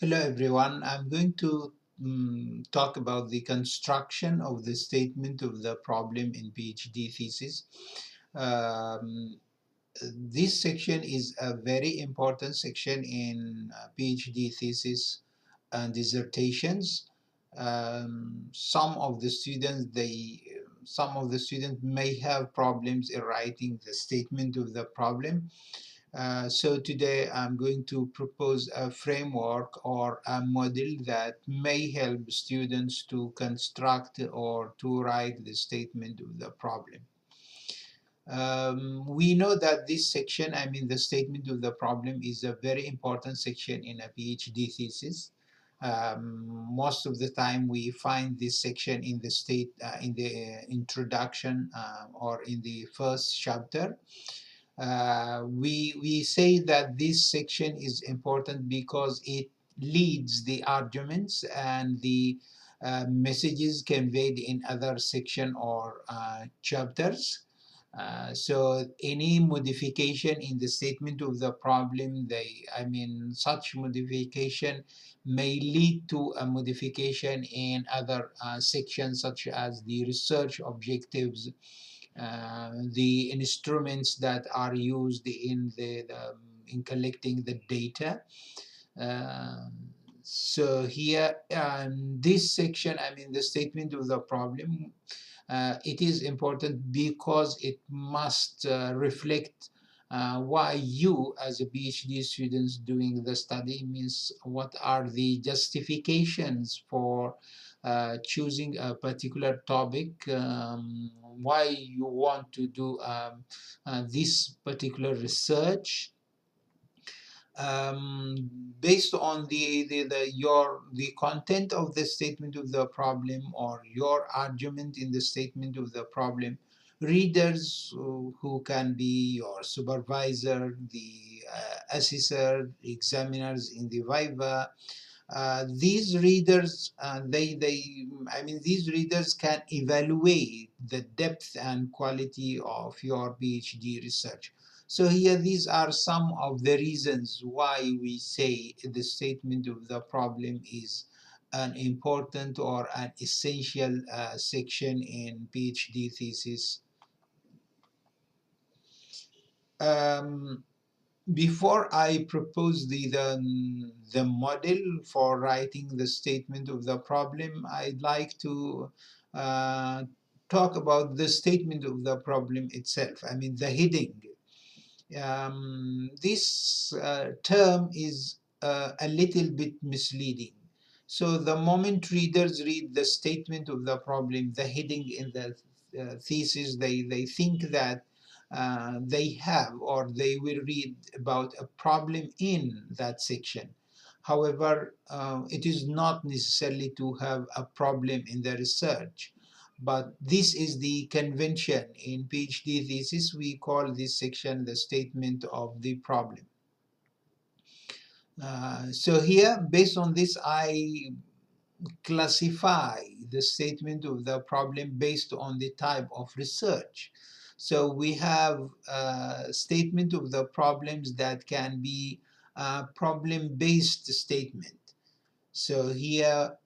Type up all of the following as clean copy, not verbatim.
Hello everyone. I'm going to talk about the construction of the statement of the problem in PhD thesis. Um, this section is a very important section in PhD thesis and dissertations. Some of the students may have problems in writing the statement of the problem. So today I'm going to propose a framework or a model that may help students to construct or to write the statement of the problem. We know that this section, the statement of the problem, is a very important section in a PhD thesis. Most of the time we find this section in the introduction or in the first chapter. We say that this section is important because it leads the arguments and the messages conveyed in other section or chapters. So any modification in the statement of the problem, such modification may lead to a modification in other sections such as the research objectives, the instruments that are used in collecting the data. Uh, so here, this section, the statement of the problem, it is important because it must reflect why you as a PhD students doing the study, means what are the justifications for choosing a particular topic, why you want to do this particular research, based on the content of the statement of the problem or your argument in the statement of the problem. Readers who can be your supervisor, the assessor, examiners in the viva, these readers, these readers can evaluate the depth and quality of your PhD research. So here, these are some of the reasons why we say the statement of the problem is an important or an essential section in PhD thesis. Um, Before I propose the model for writing the statement of the problem, I'd like to uh, talk about the statement of the problem itself. The heading. This term is a little bit misleading. So the moment readers read the statement of the problem, the heading in the thesis, they think that they have or they will read about a problem in that section. However, it is not necessarily to have a problem in the research, but this is the convention. In PhD thesis, we call this section the statement of the problem. So here, based on this, I classify the statement of the problem based on the type of research. So we have a statement of the problems that can be a problem-based statement. So here,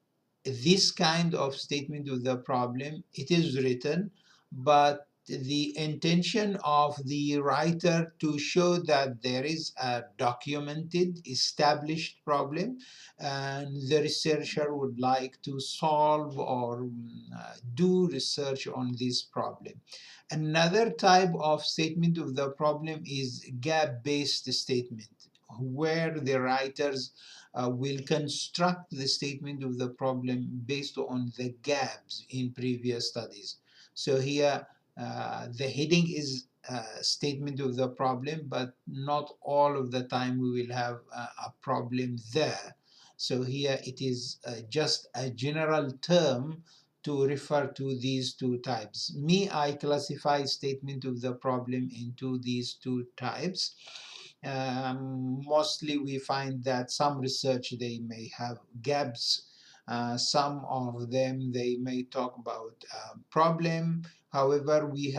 this kind of statement of the problem, it is written, but the intention of the writer to show that there is a documented, established problem, and the researcher would like to solve or do research on this problem. Another type of statement of the problem is gap-based statement, where the writers will construct the statement of the problem based on the gaps in previous studies. So here, the heading is a statement of the problem, but not all of the time we will have a problem there. So here it is just a general term to refer to these two types. I classify statement of the problem into these two types. Mostly we find that some research, they may have gaps. Some of them, they may talk about problem. However, we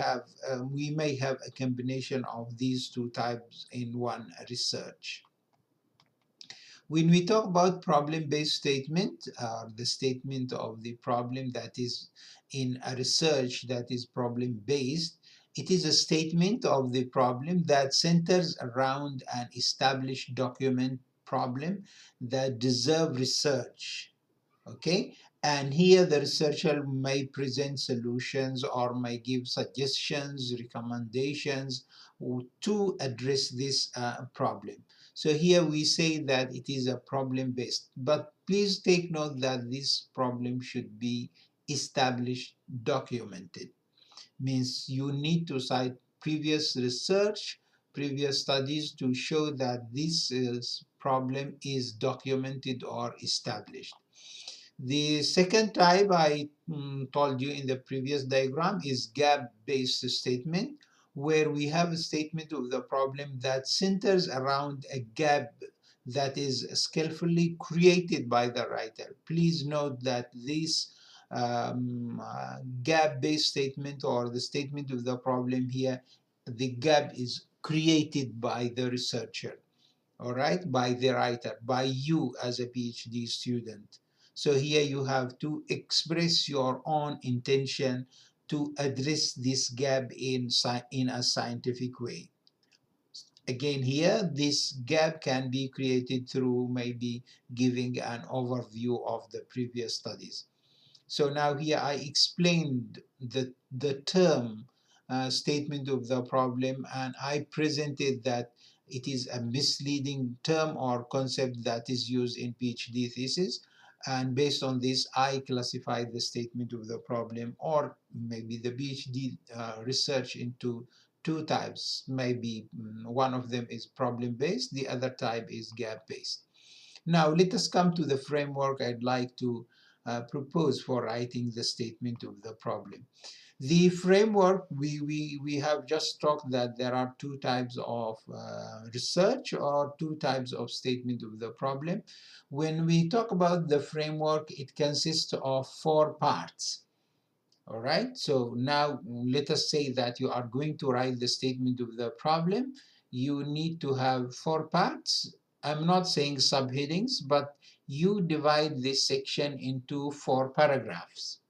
may have a combination of these two types in one research. When we talk about problem-based statement, or the statement of the problem that is in a research that is problem-based, it is a statement of the problem that centers around an established document problem that deserve research. Okay, and here the researcher may present solutions or may give suggestions, recommendations to address this problem. So here we say that it is a problem based, but please take note that this problem should be established, documented. Means you need to cite previous research, previous studies to show that problem is documented or established. The second type I told you in the previous diagram is gap-based statement, where we have a statement of the problem that centers around a gap that is skillfully created by the writer. Please note that this gap-based statement, or the statement of the problem here, the gap is created by the researcher, all right, by the writer, by you as a PhD student. So here you have to express your own intention to address this gap in a scientific way. Again, here, this gap can be created through maybe giving an overview of the previous studies. So now here I explained the term statement of the problem, and I presented that it is a misleading term or concept that is used in PhD thesis. And based on this, I classified the statement of the problem, or maybe the PhD research, into two types. Maybe one of them is problem-based, the other type is gap-based. Now, let us come to the framework I'd like to propose for writing the statement of the problem. The framework, we have just talked that there are two types of research, or two types of statement of the problem. When we talk about the framework, it consists of four parts. All right, so now let us say that you are going to write the statement of the problem. You need to have four parts. I'm not saying subheadings, but you divide this section into four paragraphs.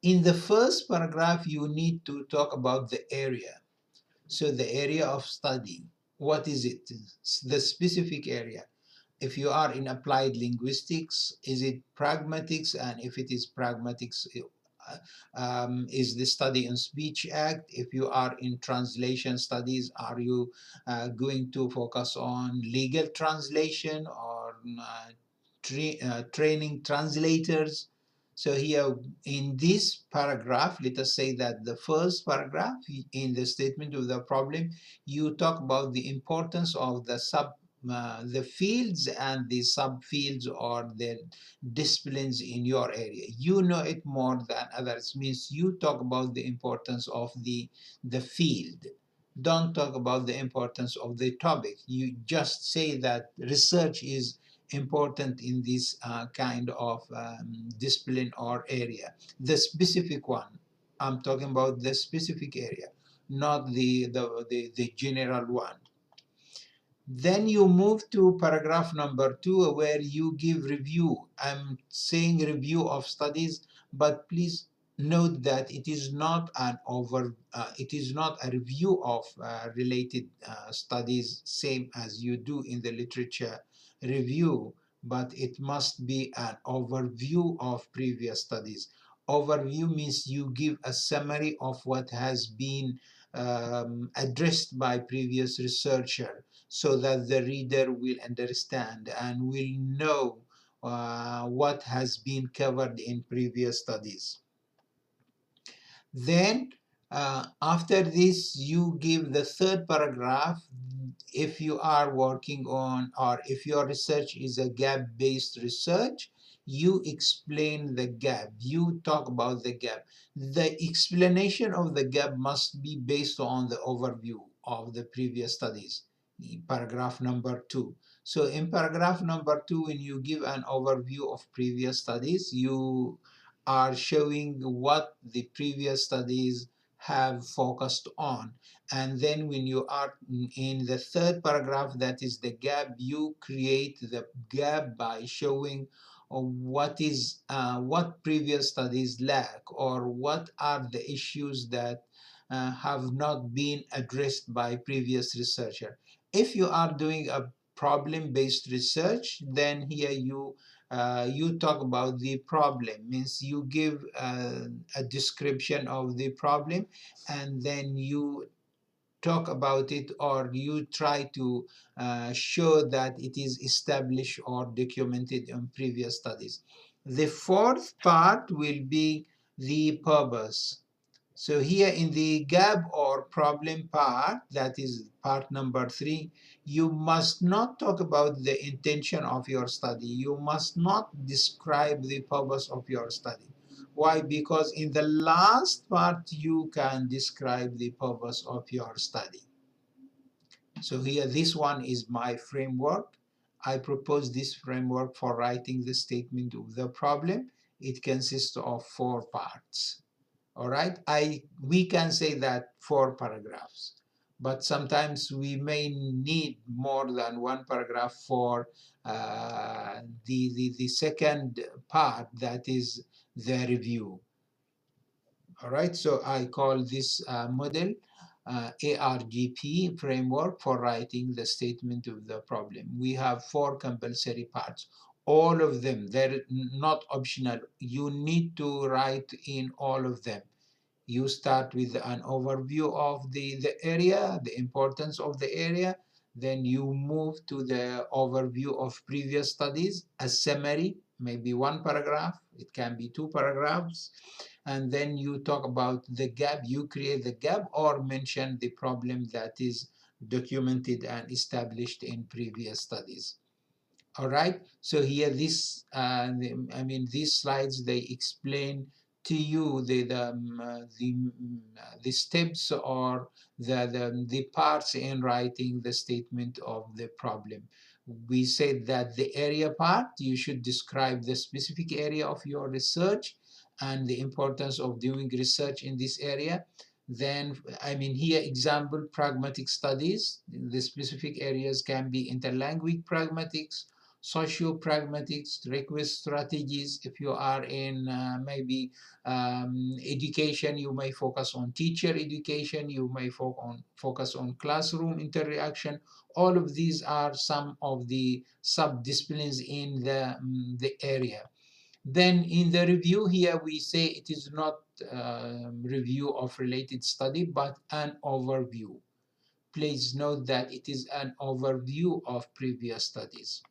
In the first paragraph, you need to talk about the area. So the area of study, what is it? The specific area. If you are in applied linguistics, is it pragmatics? And if it is pragmatics, is the study in speech act? If you are in translation studies, are you going to focus on legal translation, or training translators? So here in this paragraph, let us say that the first paragraph in the statement of the problem, you talk about the importance of the fields and the subfields, or the disciplines in your area. You know it more than others, means you talk about the importance of the field. Don't talk about the importance of the topic. You just say that research is important in this kind of discipline or area. The specific one, I'm talking about the specific area, not the general one. Then you move to paragraph number 2, where you give review. I'm saying review of studies, but please note that it is not it is not a review of related studies, same as you do in the literature review, but it must be an overview of previous studies. Overview means you give a summary of what has been addressed by previous researcher, so that the reader will understand and will know what has been covered in previous studies. Then, after this, you give the third paragraph. If you are working on, or if your research is a gap-based research, you explain the gap. You talk about the gap. The explanation of the gap must be based on the overview of the previous studies, paragraph number 2. So in paragraph number 2, when you give an overview of previous studies, you are showing what the previous studies have focused on. And then when you are in the third paragraph, that is the gap, you create the gap by showing what previous studies lack, or what are the issues that have not been addressed by previous researcher. If you are doing a problem-based research, then here you talk about the problem, means you give a description of the problem, and then you talk about it, or you try to show that it is established or documented in previous studies. The fourth part will be the purpose. So here in the gap or problem part, that is part number 3, you must not talk about the intention of your study. You must not describe the purpose of your study. Why? Because in the last part, you can describe the purpose of your study. So here, this one is my framework. I propose this framework for writing the statement of the problem. It consists of 4 parts. All right, we can say that 4 paragraphs, but sometimes we may need more than 1 paragraph for the second part, that is the review. All right, so I call this model ARGP, framework for writing the statement of the problem. We have 4 compulsory parts. All of them, they're not optional. You need to write in all of them. You start with an overview of the area, the importance of the area. Then you move to the overview of previous studies, a summary, maybe 1 paragraph, it can be 2 paragraphs. And then you talk about the gap, you create the gap or mention the problem that is documented and established in previous studies. All right, so here these slides, they explain to you the steps, or the parts in writing the statement of the problem. We said that the area part, you should describe the specific area of your research and the importance of doing research in this area. Then, here example pragmatic studies. The specific areas can be interlanguage pragmatics, socio-pragmatics, request strategies. If you are in maybe education, you may focus on teacher education, you may focus on classroom interaction. All of these are some of the sub-disciplines in the area. Then in the review here, we say it is not review of related study, but an overview. Please note that it is an overview of previous studies,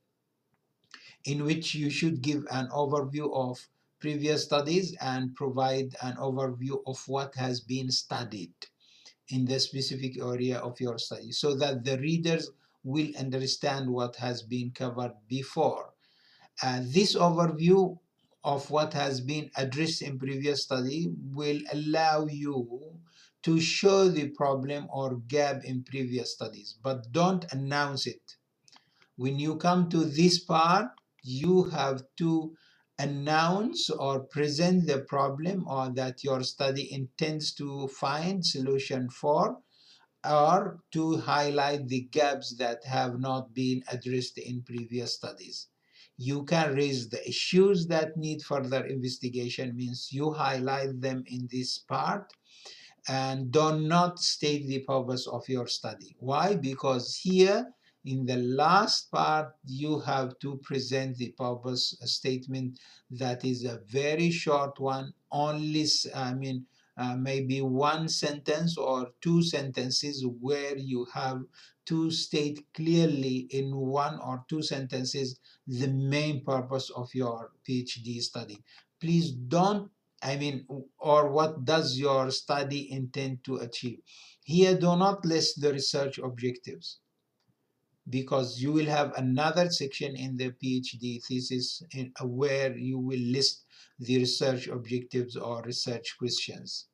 in which you should give an overview of previous studies and provide an overview of what has been studied in the specific area of your study, so that the readers will understand what has been covered before. And this overview of what has been addressed in previous study will allow you to show the problem or gap in previous studies, but don't announce it. When you come to this part, you have to announce or present the problem, or that your study intends to find solution for, or to highlight the gaps that have not been addressed in previous studies. You can raise the issues that need further investigation, means you highlight them in this part, and do not state the purpose of your study. Why? Because here in the last part, you have to present the purpose statement, that is a very short one, only maybe 1 sentence or 2 sentences, where you have to state clearly in 1 or 2 sentences the main purpose of your PhD study. Please don't, or what does your study intend to achieve? Here, do not list the research objectives, because you will have another section in the PhD thesis where you will list the research objectives or research questions.